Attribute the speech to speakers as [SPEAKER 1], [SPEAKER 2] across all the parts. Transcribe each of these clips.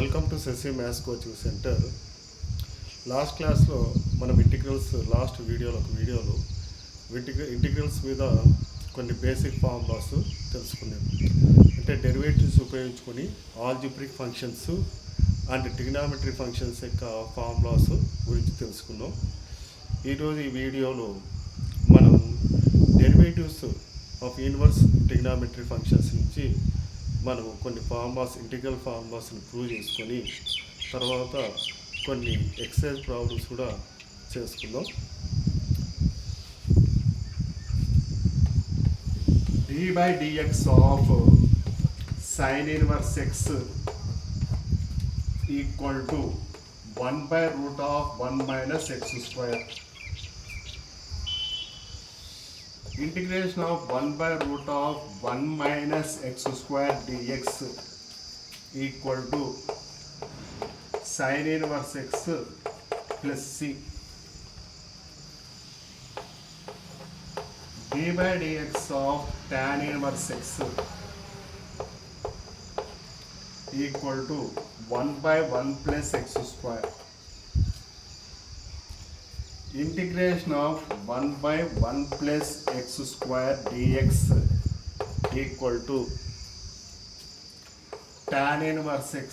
[SPEAKER 1] Welcome to Sashi maths coaching centre. Last క్లాస్లో మనం integrals last వీడియోలో ఇంటిగ్రల్స్ మీద కొన్ని బేసిక్ ఫార్ములాస్ తెలుసుకున్నాం. అంటే డెరివేటివ్స్ ఉపయోగించుకొని algebraic functions and trigonometry functions యొక్క ఫార్ములాస్ గురించి తెలుసుకున్నాం. ఈరోజు ఈ వీడియోలో మనం derivatives of inverse trigonometry functions నుంచి మనం కొన్ని ఫార్ములాస్ ఇంటిగ్రల్ ఫార్ములాస్ని ప్రూవ్ చేసుకొని తర్వాత కొన్ని ఎక్సర్సైజ్ ప్రాబ్లమ్స్ కూడా చేసుకుందాం. d/dx of sin inverse x equal to 1/√1 minus x square. Integration of 1/√1 minus x square dx equal to sin inverse x plus c. d/dx of tan inverse x equal to 1/1 plus x square. Integration of 1/1 plus x square dx equal to tan inverse x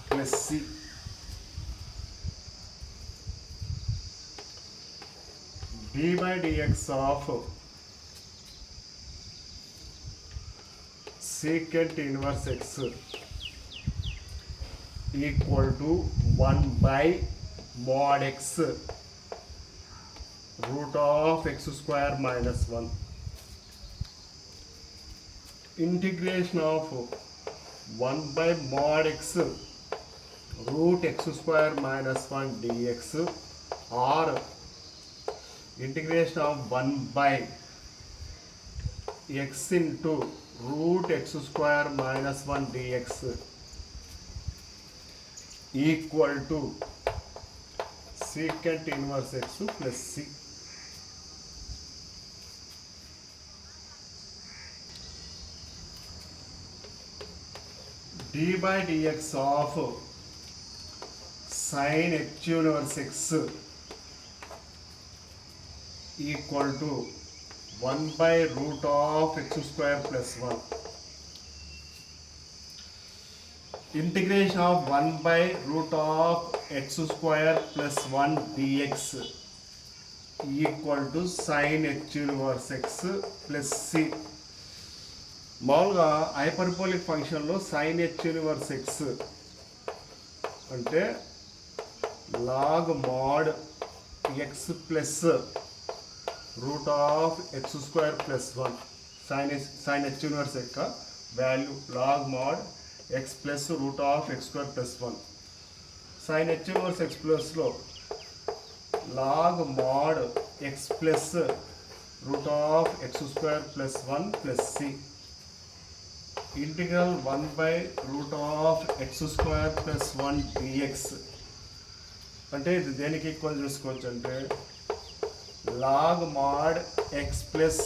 [SPEAKER 1] plus c. d/dx of secant inverse x equal to 1/mod x root of x square minus 1. Integration of 1/mod x root x square minus 1 dx or integration of 1/x into root x square minus 1 dx equal to secant inverse x plus c. d/dx of sin h inverse x equal to 1/√of x square plus 1. Integration of 1/√of x square plus 1 dx equal to sin h inverse x plus c. మామూలుగా hyperbolic ఫంక్షన్లో sin h inverse x అంటే log mod x plus root of x square plus 1 sin h inverse యొక్క value log mod x plus root of x square plus 1. sin h inverse x ప్లస్లో log mod x plus root of x square plus 1 plus c. Integral 1/√of x square plus 1 dx అంటే ఇది దేనికి equal చేసుకోవచ్చు అంటే log mod x plus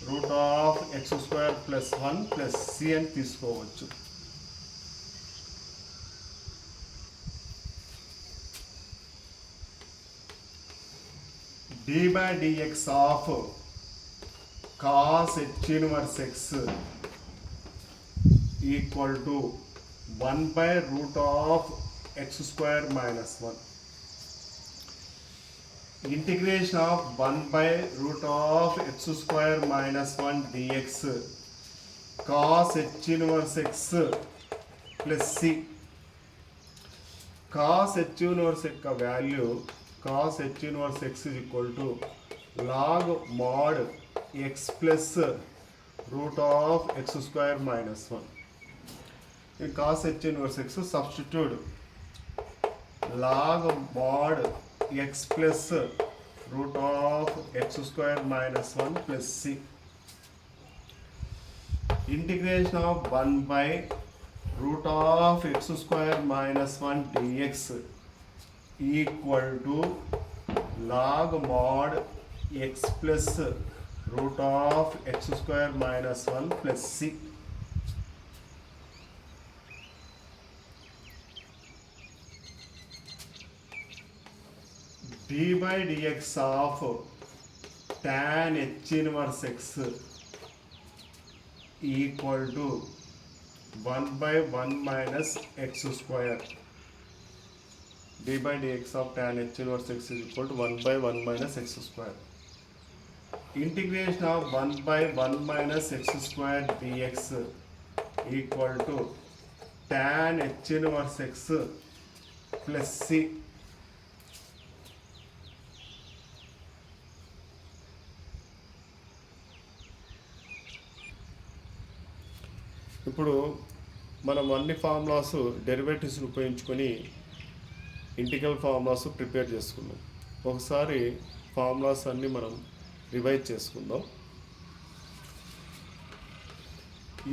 [SPEAKER 1] root of x square plus 1 plus c అని తీసుకోవచ్చు. d/dx of cos h inverse x equal to 1/√of x square minus 1. Integration of 1/√of x square minus 1 dx cos h inverse x plus c. cos h inverse యొక్క value cos h inverse x is equal to log mod x plus root of x square minus 1. In cos h inverse x substitute log mod x plus root of x square minus 1 plus c. Integration of 1/√of x square minus 1 dx equal to log mod x plus root of x square minus 1 plus c. d by dx of tan h inverse x equal to 1 by 1 minus x square. d by dx of tan h inverse x is equal to 1 by 1 minus x square. Integration of 1 by 1 minus x square dx equal to tan h inverse x plus c. ఇప్పుడు మనం అన్ని formulas డెరివేటివ్స్ని ఉపయోగించుకొని integral formulas prepare చేసుకుందాం. ఒకసారి formulas అన్నీ మనం revise చేసుకుందాం.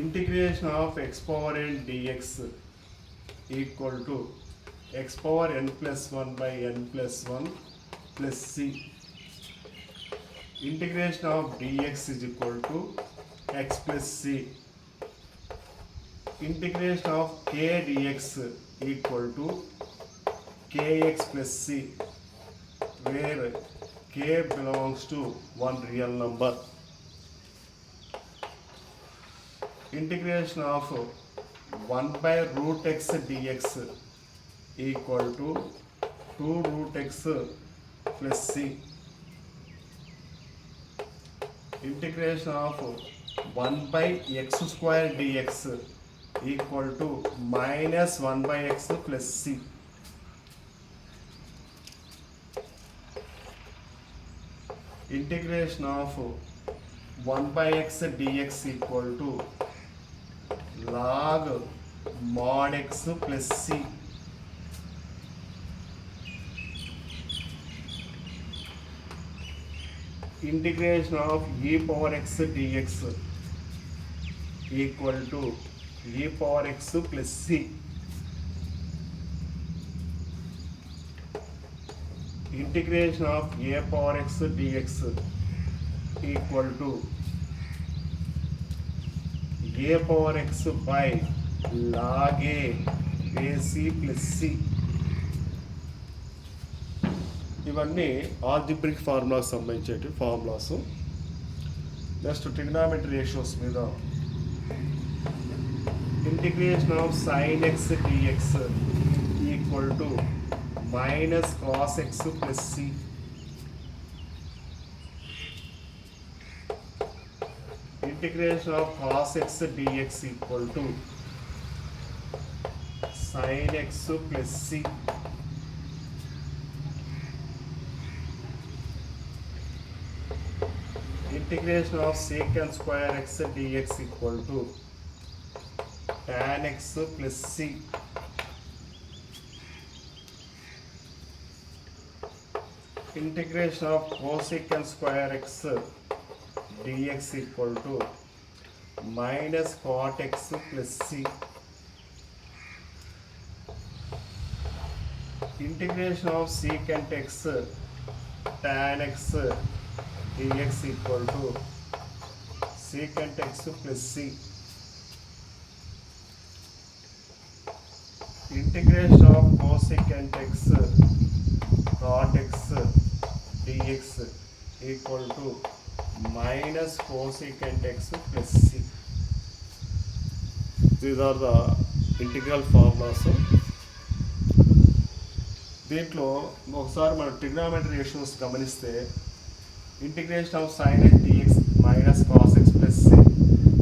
[SPEAKER 1] Integration of x power n dx equal to x power n plus 1 by n plus 1 plus c. Integration of dx is equal to x plus c. Integration of k dx equal to kx plus c, where k belongs to one real number. Integration of 1 by root x dx equal to 2 root x plus c. Integration of 1 by x square dx equal to minus 1 by x plus c. Integration of 1 by x dx equal to log mod x plus c. Integration of e power x dx equal to e power x plus c. Integration of a power x dx equal to a power x by log a ac plus c. ఇవన్నీ algebraic ఫార్ములాకి సంబంధించేటి formulas. Next trigonometry ratios మీద integration of sin x dx equal to minus cos x plus c. Integration of cos x dx equal to sin x plus c. Integration of secant square x dx equal to tan x plus c. Integration of cosecant square x dx equal to minus cot x plus c. Integration of secant x tan x dx equal to secant x plus c. Integration of cosecant x cot x dx equal to minus cosecant x plus c. These are the integral formulas. దీంట్లో ఒకసారి మనం trigonometry ratios గమనిస్తే integration of sin x dx minus cos x ప్లస్ c,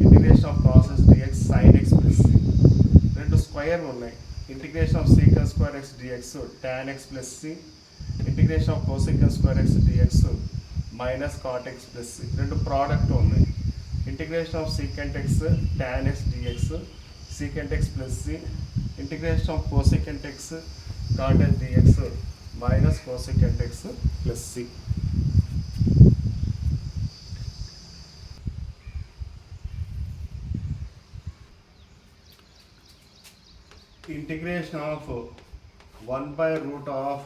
[SPEAKER 1] integration of cos x dx sin x ప్లస్ c. రెండు square ఉన్నాయి. Integration of secant square x dx tan x plus c, integration of cosecant square x dx minus cot x plus c. రెండు product ఉన్నాయి. Integration of secant x tan x dx secant x plus c, integration of cosecant x cot x dx minus cosecant x plus c. Integration of 1 by root of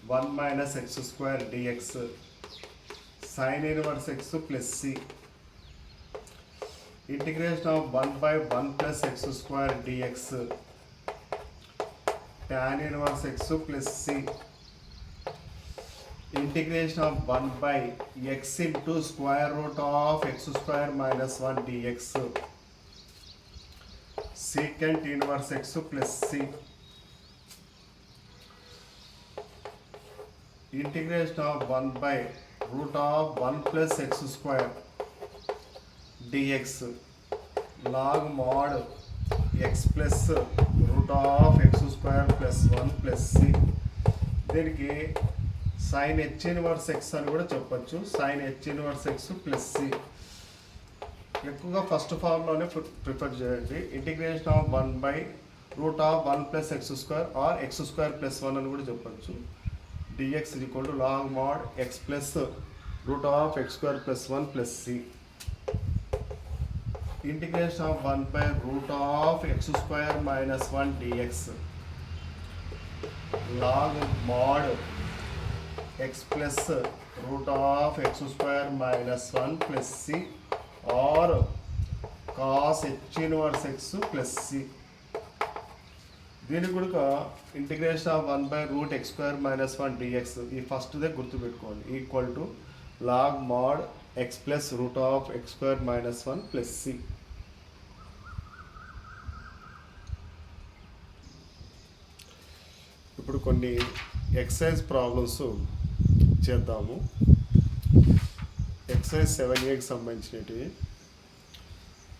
[SPEAKER 1] 1 minus x square dx sin inverse x plus c. Integration of 1 by 1 plus x square dx tan inverse x plus c. Integration of 1 by x into square root of x square minus 1 dx secant inverse x plus c. Integration of 1 by root of 1 plus x square dx log mod x plus root of x square plus 1 plus c. దీనికి sin h inverse x అని కూడా చెప్పొచ్చు. sin h inverse x ప్లస్ c. ఎక్కువగా first ఫార్మ్లోనే prefer చేయండి. Integration of 1 by root of 1 plus x square or x square plus 1 అని కూడా చెప్పొచ్చు. dx is equal to log mod x plus root of x square plus 1 plus c. Integration of 1 by root of x square minus 1 dx log mod x plus root of x square minus 1 plus c or cos h inverse x plus c. దీనికి కూడా integration of 1 by root x square minus 1 dx ఈ ఫస్ట్దే గుర్తుపెట్టుకోండి. Equal to log mod x plus root of x square minus 1 plus c. ఇప్పుడు కొన్ని exercise problems చేద్దాము. Exercise 7aకి సంబంధించినవి.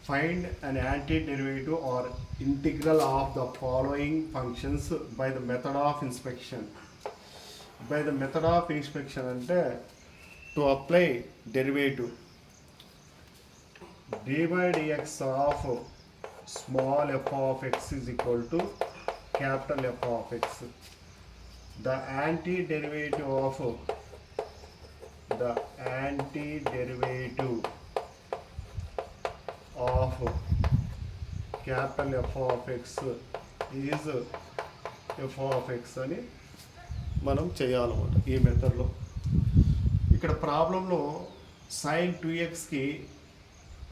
[SPEAKER 1] Find an antiderivative or integral of the following functions by the method of inspection. By the method of inspection అంటే to apply derivative dy dx of small f of x is equal to capital F of x. The antiderivative of capital F of x is f of x అని మనం చేయాలన్నమాట ఈ మెథడ్లో. ఇక్కడ ప్రాబ్లంలో sin 2xకి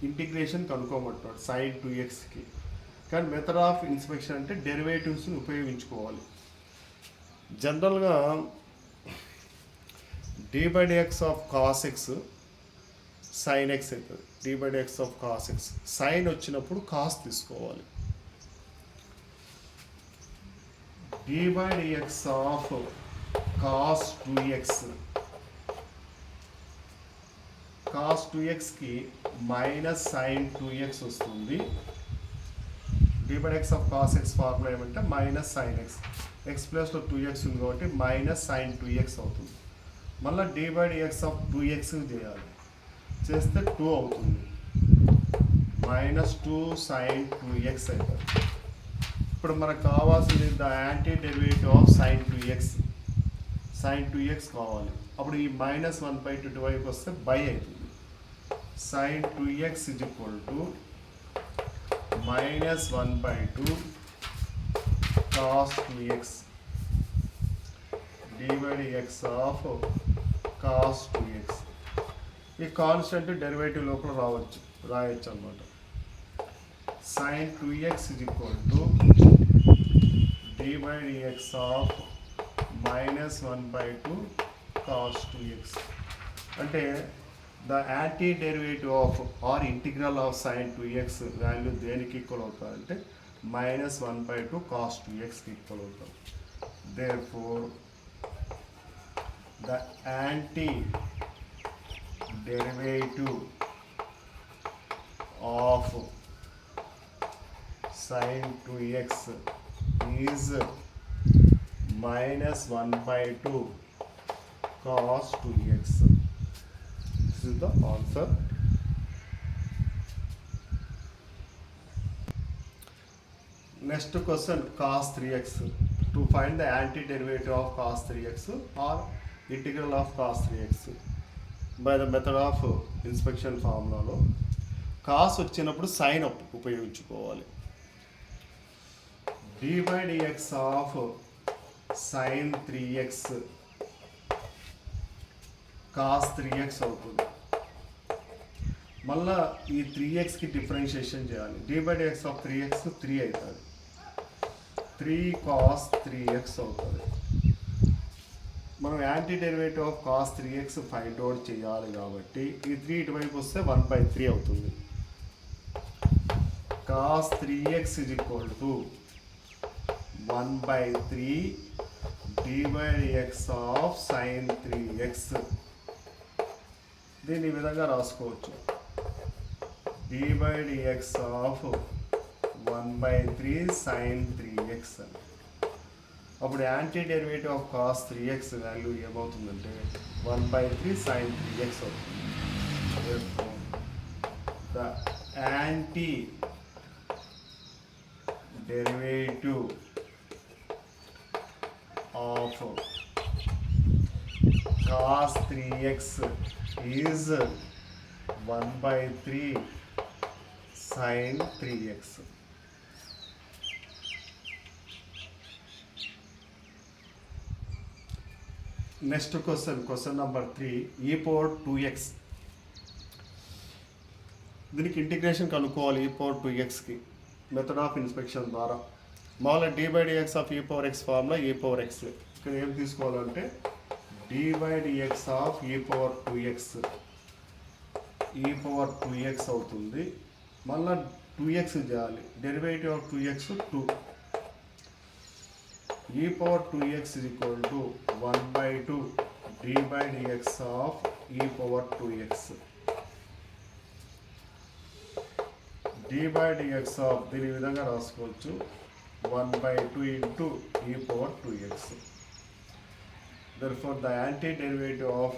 [SPEAKER 1] integration కనుక్కోమంటున్నాడు. sin 2xకి కానీ method of inspection అంటే డెరివేటివ్స్ని ఉపయోగించుకోవాలి. జనరల్గా dy dx of cos x sin x అవుతుంది. dy dx of cos x sin వచ్చినప్పుడు cos తీసుకోవాలి. dy dx of cos 2x cos 2xకి మైనస్ sin 2x వస్తుంది. dy dx of cos x formula ఏమంటే minus sin x. x ప్లస్లో 2x ఉంది కాబట్టి minus sin 2x అవుతుంది. మళ్ళీ dy dx ఆఫ్ 2x చేయాలి. చేస్తే 2 అవుతుంది. మైనస్ 2 sin 2x అవుతుంది. ఇప్పుడు మనకు కావాల్సింది the anti derivative of sin 2x. sin 2x కావాలి. అప్పుడు ఈ మైనస్ 1/2 ఇటువైపు వస్తే బై అవుతుంది. sin 2x is equal to minus 1/2 cos 2x dy dx of cos 2x. ఈ కాన్స్టెంట్ డెరివేటివ్ లోపల రాయొచ్చు అన్నమాట. sin 2x is equal to dy dx of minus 1/2 cos 2x. అంటే the anti derivative of or integral of sin 2x value దేనికి equal అవుతుంది అంటే minus 1/2 cos 2xకి equal అవుతుంది. Therefore the anti derivative of sin 2x is minus 1/2 cos 2x. This is the answer. Next question, cos 3x. To find the antiderivative of cos 3x or integral of cos 3x by the method of inspection formula. Cos వచ్చినప్పుడు sin ఉపయోగించుకోవాలి. dy dx of sin 3x cos 3x అవుతుంది. మళ్ళా ఈ 3xకి differentiation చేయాలి. dy dx of 3x 3 అవుతుంది. 3 cos 3x అవుతుంది. మనం anti derivative of cos 3x find out చేయాలి కాబట్టి ఈ 3 ఇటువైపు వస్తే 1/3 అవుతుంది. కాస్ 3x is equal to 1/3 d/x of sine 3x. దీన్ని ఈ విధంగా రాసుకోవచ్చు, d/dx ఆఫ్ 1/3 సైన్ 3x అని. అప్పుడు anti derivative of cos 3x value ఏమవుతుందంటే 1/3 సైన్ 3x అవుతుంది. The anti derivative of cos 3x is 1/3 sine 3x. Next question number 3, e⁴2x. దీనికి integration కనుక్కోవాలి e⁴2xకి మెథడ్ ఆఫ్ ఇన్స్పెక్షన్ ద్వారా. మామూలుగా d/dx of e⁴x formula e⁴x. ఇక్కడ ఏం తీసుకోవాలంటే d/dx ఆఫ్ e⁴2x అవుతుంది. మళ్ళీ 2x చేయాలి, derivative of 2x 2. e⁴2x is equal to 1/2 d/dx of e⁴2x. d/dx of దీని విధంగా రాసుకోవచ్చు, 1/2 into e⁴2x. Therefore the antiderivative of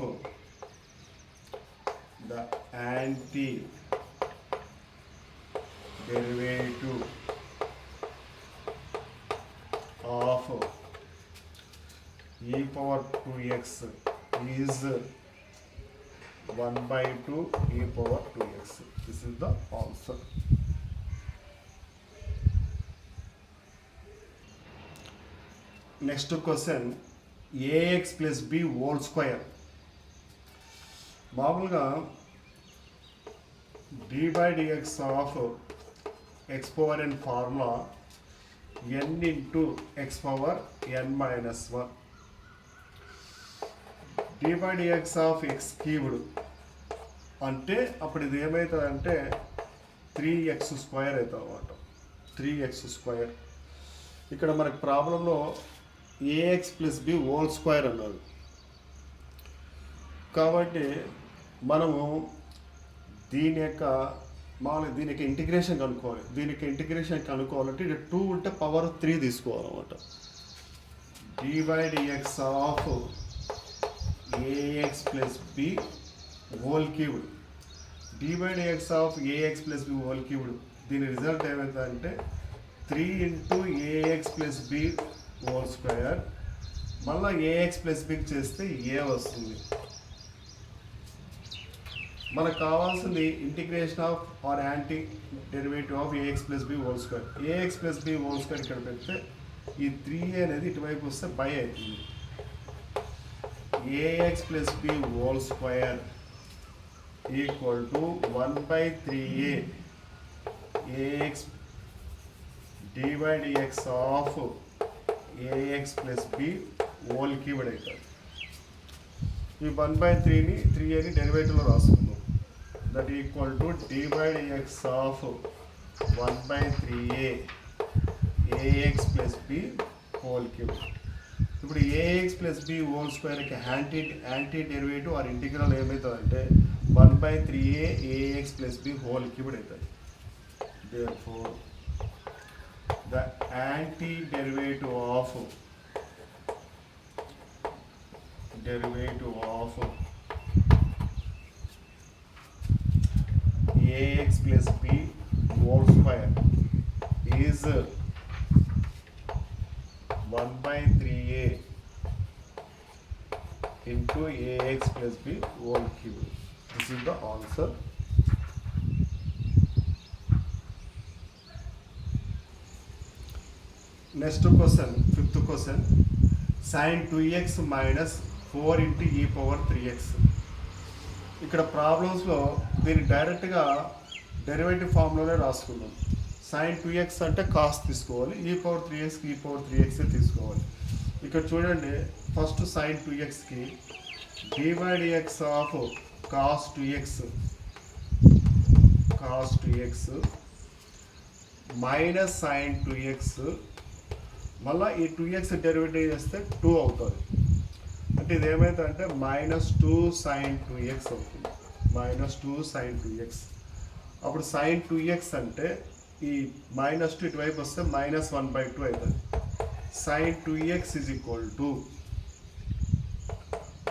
[SPEAKER 1] e⁴2x is 1/2 e⁴2x. This is the answer. Next question, ax plus b whole square. మామూలుగా d/dx of x power n formula n into x power n minus 1. d/dx of x cubed అంటే అప్పుడు ఇది ఏమవుతుందంటే 3x square అవుతుంది అన్నమాట. 3x square. ఇక్కడ మనకి ప్రాబ్లంలో ax plus b whole square అన్నది కాబట్టి మనము దీనికి ఇంటిగ్రేషన్ కనుక్కోవాలి. కనుక్కోవాలంటే ఇది 2 ఉంటే పవర్ 3 తీసుకోవాలన్నమాట. d/dx of ax plus b whole cubed. d/dx of ax plus b whole cubed దీని రిజల్ట్ ఏమవుతుందంటే 3 into ax plus b whole square. మళ్ళీ ax plus b చేస్తే a వస్తుంది. మనకు కావాల్సింది integration of or anti derivative of ax plus b whole square. ax plus b whole square ఇక్కడ పెడితే ఈ 3a అనేది ఇటువైపు వస్తే బై అవుతుంది. ax plus b whole square equal to 1/3a ax d/dx of ax plus b whole cubed అవుతుంది. ఈ 1/3ని 3aని డెరివేటివ్లో రాసుకుందాం. That equal to d/dx of 1/3a ax plus b whole cube. ఇప్పుడు ax plus b హోల్ స్క్వేర్కి antiderivative or integral ఏమవుతుందంటే 1/3a ax plus b whole cubed అవుతుంది. Therefore the antiderivative of ax plus b whole square is 1/3a into ax plus b whole cube. This is the answer. Next question, fifth question, sin 2x minus 4 into e⁴3x. ఇక్కడ ప్రాబ్లమ్స్లో దీన్ని డైరెక్ట్గా derivative ఫామ్లోనే రాసుకుందాం. sin 2x అంటే cos తీసుకోవాలి, e⁴3x తీసుకోవాలి. ఇక్కడ చూడండి, first sine 2xకి dx of cos 2x minus sine 2x, మళ్ళీ ఈ 2x డెరివేటివ్ చేస్తే 2 అవుతుంది. అంటే ఇది ఏమవుతుందంటే -2 సైన్ 2x అవుతుంది. -2 సైన్ 2x. అప్పుడు సైన్ 2x అంటే ఈ -2 ఇటువైపు వస్తే -1/2 అవుతుంది. Sine 2x is equal to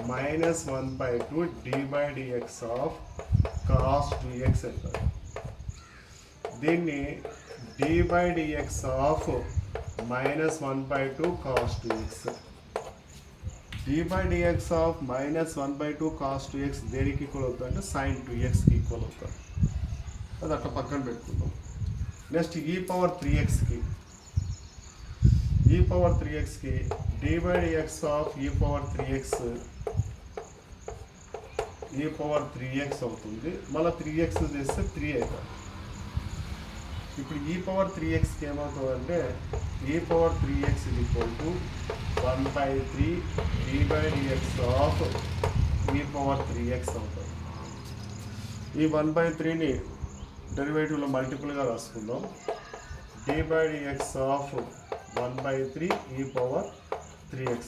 [SPEAKER 1] -1/2 dx of cos 2x అవుతుంది. దీన్ని dx of -1/2 cos 2x, dx of -1/2 cos 2x దేనికి ఈక్వల్ అవుతుంది అంటే sin 2xకి ఈక్వల్ అవుతుంది. అది అట్లా పక్కన పెట్టుకుందాం. నెక్స్ట్ e పవర్ 3xకి dx of e power 3x అవుతుంది. మళ్ళీ 3x చేస్తే 3 అవుతుంది. ఇప్పుడు e పవర్ 3xకి ఏమవుతుందంటే e power 3x is equal to 1/3 dx of e power 3x అవుతుంది. ఈ 1/3ని డెరివేటివ్లో మల్టిపుల్గా రాసుకుందాం. dx of 1/3 e power 3x.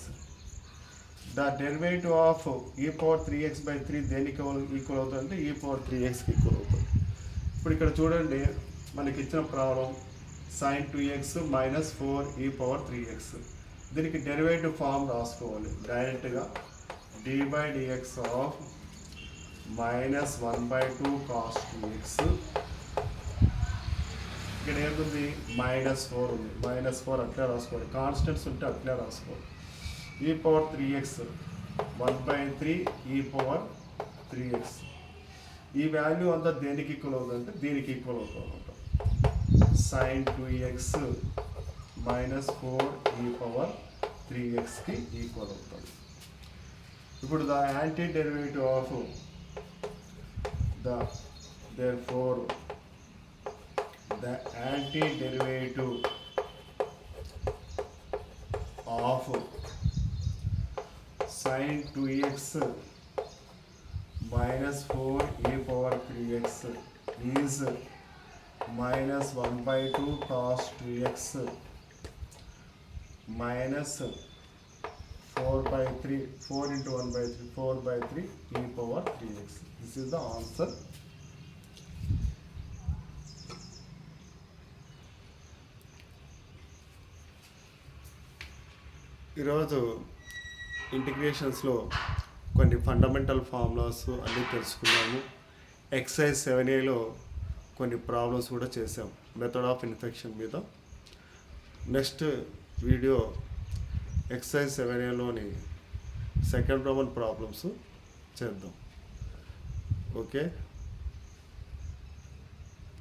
[SPEAKER 1] The derivative of e power 3x/3 దేనికి ఈక్వల్ అవుతుందంటే e పవర్ 3xకి ఈక్వల్ అవుతుంది. ఇప్పుడు ఇక్కడ చూడండి, మనకి ఇచ్చిన problem sin 2x - 4 e power 3x. దీనికి డెరివేటివ్ ఫామ్ రాసుకోవాలి డైరెక్ట్గా. dx of -1/2 cos 2x. ఇక్కడ ఏముంది -4 ఉంది. -4 అట్లే రాసుకోవాలి. కాన్స్టెంట్స్ ఉంటే అట్లే రాసుకోవాలి. e power 3x 1/3 e power 3x. ఈ వాల్యూ అంతా దేనికి ఈక్వల్ అవుతుందంటే దీనికి ఈక్వల్ అవుతుంది అనమాట. sin 2x -4 e పవర్ 3xకి ఈక్వల్ అవుతుంది. ఇప్పుడు the anti derivative of therefore the antiderivative of sin 2x -4 e power 3x is -1/2 cos 2x minus 4/3, 4 into 1/3, 4/3 e power 3x. This is the answer. ఈరోజు ఇంటిగ్రేషన్స్లో కొన్ని fundamental formulas అన్నీ తెలుసుకున్నాము. Exercise 7Aలో కొన్ని problems కూడా చేసాం మెథడ్ ఆఫ్ ఇన్ఫెక్షన్ మీద. Next video exercise 7Aలోని second roman problems చేద్దాం. ఓకే.